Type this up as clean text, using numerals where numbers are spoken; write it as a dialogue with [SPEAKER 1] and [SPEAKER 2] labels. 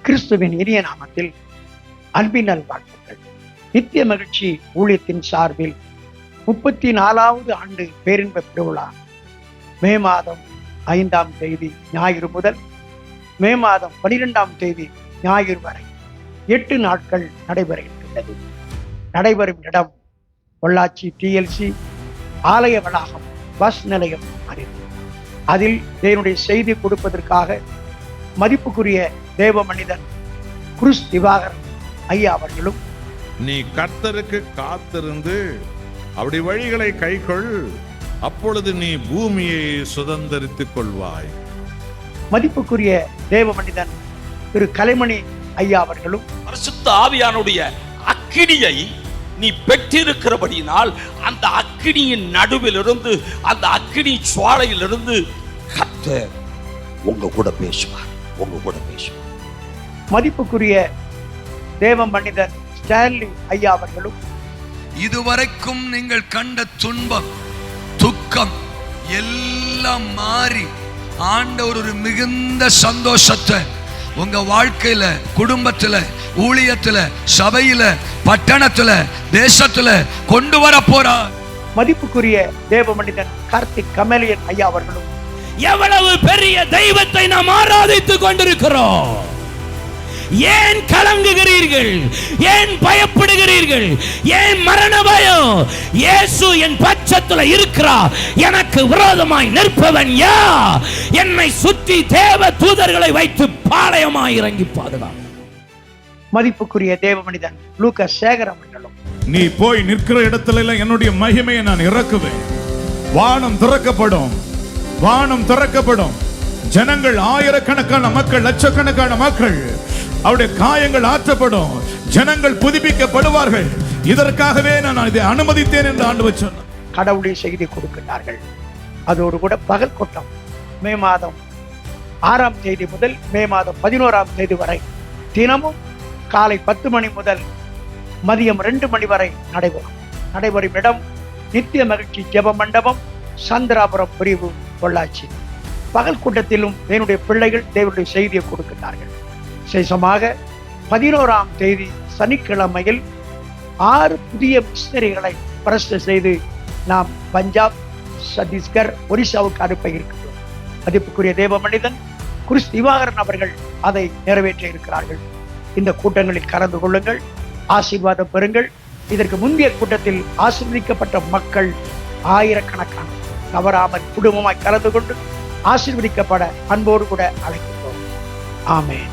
[SPEAKER 1] கிறிஸ்துவின் இனிய நாமத்தில் அன்பின் நல்வாழ்த்துக்கள். நித்திய மகிழ்ச்சி ஊழியத்தின் சார்பில் 34வது ஆண்டு பேரின்ப பெருவிழா மே மாதம் 5ஆம் தேதி ஞாயிறு முதல் மே மாதம் 12ஆம் தேதி ஞாயிறு வரை 8 நாட்கள் நடைபெறுகின்றது. நடைபெறும் இடம் பொள்ளாச்சி TLC ஆலய வளாகம் பஸ் நிலையம் அருகில். அதில் தேவனுடைய செய்தி கொடுப்பதற்காக மதிப்புக்குரிய தேவ மனிதன் குருஸ் திவாகர் ஐயா அவர்களும்,
[SPEAKER 2] நீ கர்த்தருக்கு காத்திருந்து அப்படி வழிகளை கைக்கொள், அப்பொழுது நீ பூமியை சுதந்தரித்துக் கொள்வாய்.
[SPEAKER 1] மதிப்புக்குரிய தேவ மனிதன் திரு கலைமணி ஐயா அவர்களும்,
[SPEAKER 3] பரிசுத்த ஆவியானுடைய அக்கினியை நீ பெற்றிருக்கிறபடியினால் அந்த அக்கினியின் நடுவிலிருந்து, அந்த அக்கினி சுவாலையிலிருந்து கர்த்தர் உங்க கூட பேசுவார்.
[SPEAKER 1] மதிப்புக்குரிய தேவ மனிதன் ஸ்டான்லி ஐயா அவர்களும்,
[SPEAKER 4] இதுவரைக்கும் நீங்கள் கண்ட துன்பம் துக்கம் எல்லாம் மாறி ஆண்டவர் ஒரு மிகுந்த சந்தோஷத்தை உங்க வாழ்க்கையில, குடும்பத்துல, ஊழியத்துல, சபையில, பட்டணத்துல, தேசத்துல கொண்டு வர போறார்.
[SPEAKER 1] மதிப்புக்குரிய தேவ மனிதன் கார்த்திக் கமலியன் ஐயா அவர்களும்,
[SPEAKER 5] எவ்வளவு பெரிய தெய்வத்தை நாம் ஆராதித்துக் கொண்டிருக்கிறோம், ஏன் கலங்குகிறீர்கள், ஏன் பயப்படுகிறீர்கள், ஏன் மரண பயம்? இயேசு என் பட்சத்தில் இருக்கிறார், எனக்கு விரோதமாய் நிற்பவன் யார்? என்னை சுற்றி தேவ தூதர்களை வைத்து பாளையமாய் இறங்கி பாதுகாப்பு.
[SPEAKER 1] மதிப்புக்குரிய தேவ மனிதன் லூகாஸ் சேகர் அவர்களும்,
[SPEAKER 2] நீ போய் நிற்கிற இடத்துல என்னுடைய மகிமையை நான் இறக்குவேன். வானம் திறக்கப்படும், வானம் திறக்கப்படும். ஜனங்கள் ஆயிரக்கணக்கான மக்கள், லட்சக்கணக்கான மக்கள், அவருடைய காயங்கள் ஆற்றப்படும், ஜனங்கள் புதுப்பிக்கப்படுவார்கள். இதற்காகவே நான் இதை அனுமதித்தேன் என்று ஆண்டவர் சொன்னார்.
[SPEAKER 1] கடவுளுடைய செய்தி கொடுக்கிறார்கள். அதோடு கூட பகல் கூட்டம் மே மாதம் 6ஆம் தேதி முதல் மே மாதம் 11ஆம் தேதி வரை தினமும் காலை 10 மணி முதல் மதியம் 2 மணி வரை நடைபெறும் இடம் நித்திய மகிழ்ச்சி ஜெப மண்டபம், சந்திராபுரம் பிரிவு, பொள்ளாச்சி. பகல் கூட்டத்திலும் தேவனுடைய பிள்ளைகள் தேவனுடைய செய்தியை கொடுக்கிறார்கள். விசேஷமாக 11ஆம் தேதி சனிக்கிழமையில் 6 புதிய மிஷனரிகளை பிரஸ்ட் செய்து நாம் பஞ்சாப், சத்தீஸ்கர், ஒரிசாவுக்கு அனுப்ப இருக்கிறோம். மதிப்புக்குரிய தேவ மனிதன் குருஸ் திவாகரன் அவர்கள் அதை நிறைவேற்ற இருக்கிறார்கள். இந்த கூட்டங்களில் கலந்து கொள்ளுங்கள், ஆசீர்வாதம் பெறுங்கள். இதற்கு முந்தைய கூட்டத்தில் ஆசீர்வதிக்கப்பட்ட மக்கள் ஆயிரக்கணக்கான தவறாமல் குடும்பமாய் கலந்து கொண்டு ஆசீர்வதிக்கப்பட அன்போடு கூட அழைக்கிறோம். ஆமென்.